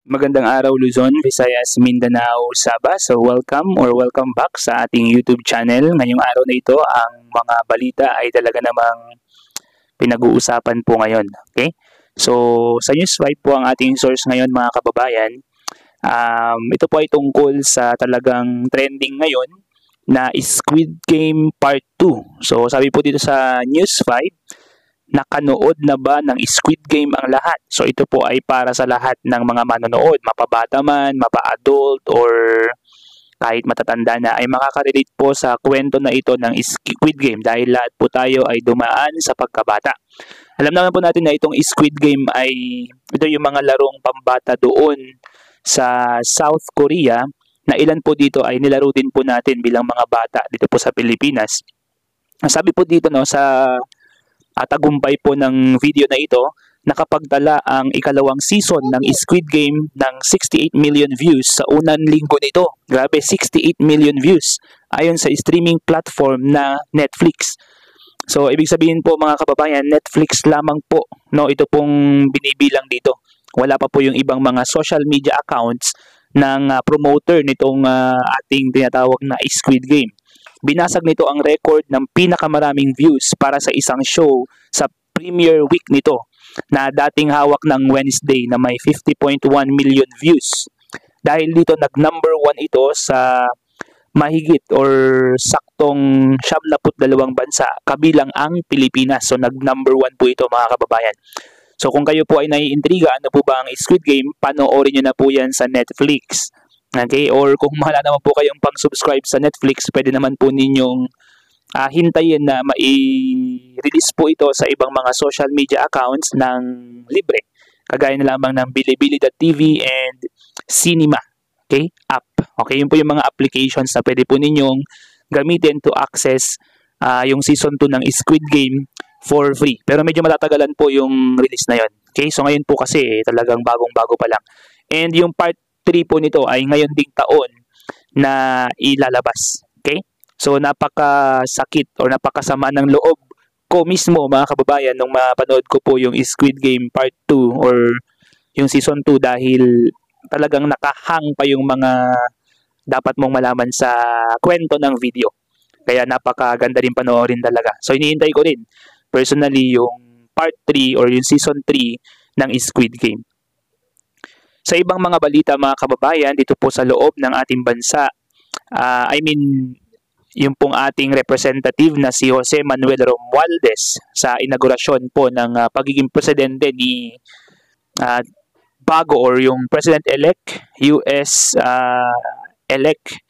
Magandang araw Luzon, Visayas, Mindanao, Sabah. So welcome back sa ating YouTube channel. Ngayong araw na ito, ang mga balita ay talaga namang pinag-uusapan po ngayon. Okay? So sa News 5 po ang ating source ngayon mga kababayan. Ito po ay tungkol sa talagang trending ngayon na Squid Game Part 2. So sabi po dito sa News 5, nakanood na ba ng Squid Game ang lahat? So ito po ay para sa lahat ng mga manonood, mapabata man, mapa-adult, or kahit matatanda na ay makaka-relate po sa kwento na ito ng Squid Game dahil lahat po tayo ay dumaan sa pagkabata. Alam naman po natin na itong Squid Game ay ito yung mga larong pambata doon sa South Korea na ilan po dito ay nilaro din po natin bilang mga bata dito po sa Pilipinas. Sabi po dito sa tagumpay po ng video na ito, nakapagtala ang ikalawang season ng Squid Game ng 68 million views sa unang linggo nito. Grabe, 68 million views ayon sa streaming platform na Netflix. So, ibig sabihin po mga kababayan, Netflix lamang po, no, ito pong binibilang dito. Wala pa po yung ibang mga social media accounts ng promoter nitong ating tinatawag na Squid Game. Binasag nito ang record ng pinakamaraming views para sa isang show sa premiere week nito na dating hawak ng Wednesday na may 50.1 million views. Dahil dito nag-number 1 ito sa mahigit or saktong 72 bansa kabilang ang Pilipinas. So nag-number 1 po ito mga kababayan. So kung kayo po ay naiintriga, ano po ba ang Squid Game, panoorin nyo na po yan sa Netflix. Okay, or kung wala naman po kayong pang-subscribe sa Netflix, pwede naman po ninyong hintayin na mai-release po ito sa ibang mga social media accounts ng libre. Kagaya na lamang ng Bilibili.tv and Cinema, okay, app. Okay, yun po yung mga applications na pwede po ninyong gamitin to access yung season 2 ng Squid Game for free. Pero medyo matatagalan po yung release na yun. Okay, so ngayon po kasi talagang bagong-bago pa lang. And yung part 3 po nito ay ngayon ding taon na ilalabas. Okay? So napakasakit or napakasama ng loob ko mismo mga kababayan nung mapanood ko po yung Squid Game Part 2 or yung Season 2 dahil talagang nakahang pa yung mga dapat mong malaman sa kwento ng video. Kaya napakaganda rin panoorin talaga. So iniintay ko rin personally yung Part 3 or yung Season 3 ng Squid Game. Sa ibang mga balita mga kababayan, dito po sa loob ng ating bansa, yung pong ating representative na si Jose Manuel Romualdez sa inaugurasyon po ng pagiging presidente ni bago or yung President-elect, US elect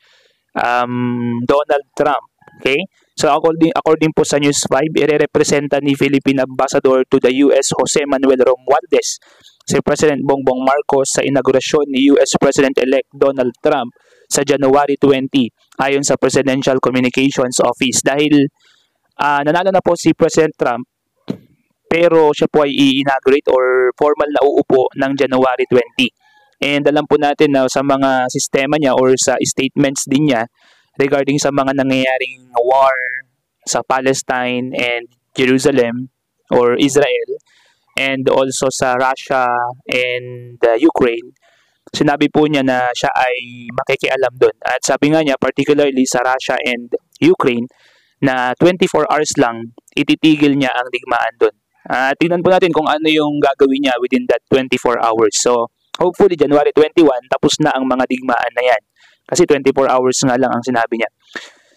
Donald Trump. Okay? So according po sa News 5, irerepresenta ni Philippine Ambassador to the US Jose Manuel Romualdez si President Bongbong Marcos sa inaugurasyon ni US President-elect Donald Trump sa January 20 ayon sa Presidential Communications Office. Dahil nanalo na po si President Trump pero siya po ay i-inaugurate or formal na uupo ng January 20. And alam po natin na sa mga sistema niya or sa statements din niya regarding sa mga nangyayaring war sa Palestine and Jerusalem or Israel and also sa Russia and Ukraine, sinabi po niya na siya ay makikialam doon. At sabi nga niya, particularly sa Russia and Ukraine, na 24 hours lang ititigil niya ang digmaan doon. Tingnan po natin kung ano yung gagawin niya within that 24 hours. So, hopefully, January 21, tapos na ang mga digmaan na yan. Kasi 24 hours nga lang ang sinabi niya.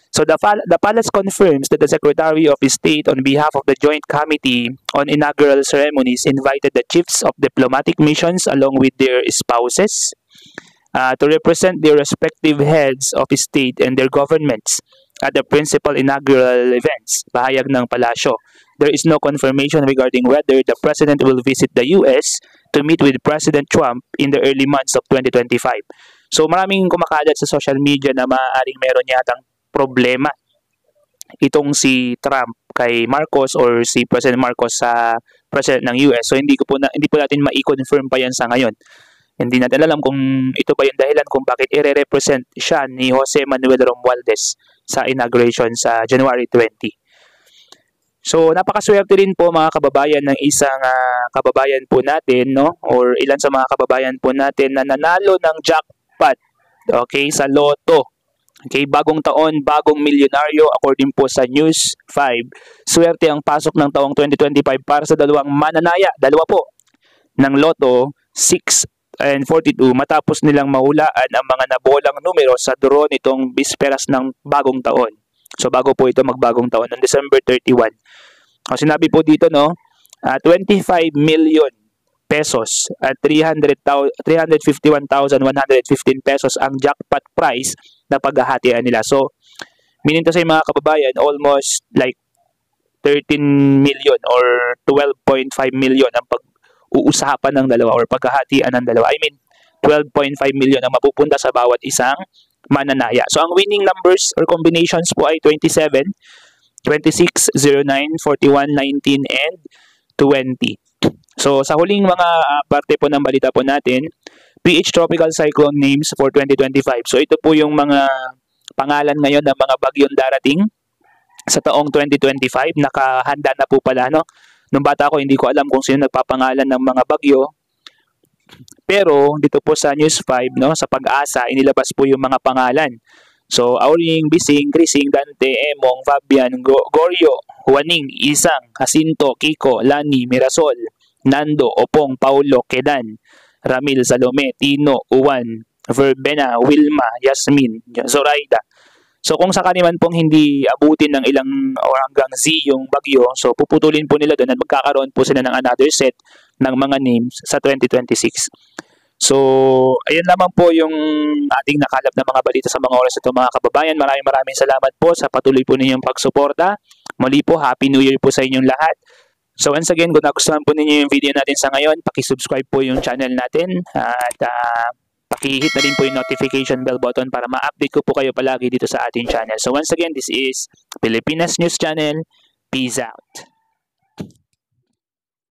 So the palace confirms that the Secretary of State on behalf of the Joint Committee on Inaugural Ceremonies invited the chiefs of diplomatic missions along with their spouses to represent their respective heads of state and their governments at the principal inaugural events, pahayag ng palasyo. There is no confirmation regarding whether the President will visit the US to meet with President Trump in the early months of 2025. So maraming kumakalat sa social media na maaaring meron yatang problema itong si Trump kay Marcos or si President Marcos sa President ng US. So hindi po natin mai-confirm pa yan sa ngayon. Hindi natin alam kung ito ba yung dahilan kung bakit i-represent siya ni Jose Manuel Romualdez sa inauguration sa January 20. So, napakaswerte rin po mga kababayan ng isang kababayan po natin, no? Or ilan sa mga kababayan po natin na nanalo ng jackpot, okay, sa loto. Okay, bagong taon, bagong milyonaryo according po sa News 5. Swerte ang pasok ng taong 2025 para sa dalawang mananaya, dalawa po, ng loto, 6 and 42 matapos nilang mahulaan ang mga nabolang numero sa draw nitong bisperas ng bagong taon. So bago po ito magbagong taon ng December 31. O sinabi po dito, no, 25 million pesos at 351,115 pesos ang jackpot prize na paghahatian nila. So meaning to say mga kababayan, almost like 13 million or 12.5 million ang pag-uusapan ng dalawa or paghahatian ng dalawa. I mean, 12.5 million ang mapupunta sa bawat isang mananaya. So, ang winning numbers or combinations po ay 27, 26, 09, 41, 19, and 20. So, sa huling mga parte po ng balita po natin, PH Tropical Cyclone names for 2025. So, ito po yung mga pangalan ngayon ng mga bagyong darating sa taong 2025. Nakahanda na po pala, no? Nung bata ko, hindi ko alam kung sino nagpapangalan ng mga bagyo. Pero dito po sa News 5, no, sa Pag-asa, inilabas po yung mga pangalan. So, Auring, Bising, Crising, Dante, Emong, Fabian, Goryo, Juaning, Isang, Jacinto, Kiko, Lani, Mirasol, Nando, Opong, Paulo, Kedan, Ramil, Salome, Tino, Uwan, Verbena, Wilma, Yasmin, Zoraida. So kung sakali man pong hindi abutin ng ilang or hanggang Z yung bagyo, so puputulin po nila doon at magkakaroon po sila ng another set ng mga names sa 2026. So ayan lamang po yung ating nakalap na mga balita sa mga oras ito mga kababayan. Maraming salamat po sa patuloy po ninyong pagsuporta. Muli po, Happy New Year po sa inyong lahat. So once again, kung nagustuhan po ninyo yung video natin sa ngayon, paki-subscribe po yung channel natin at paki-hit na rin po yung notification bell button para ma-update ko po kayo palagi dito sa ating channel. So once again, this is Pilipinas News Channel. Peace out.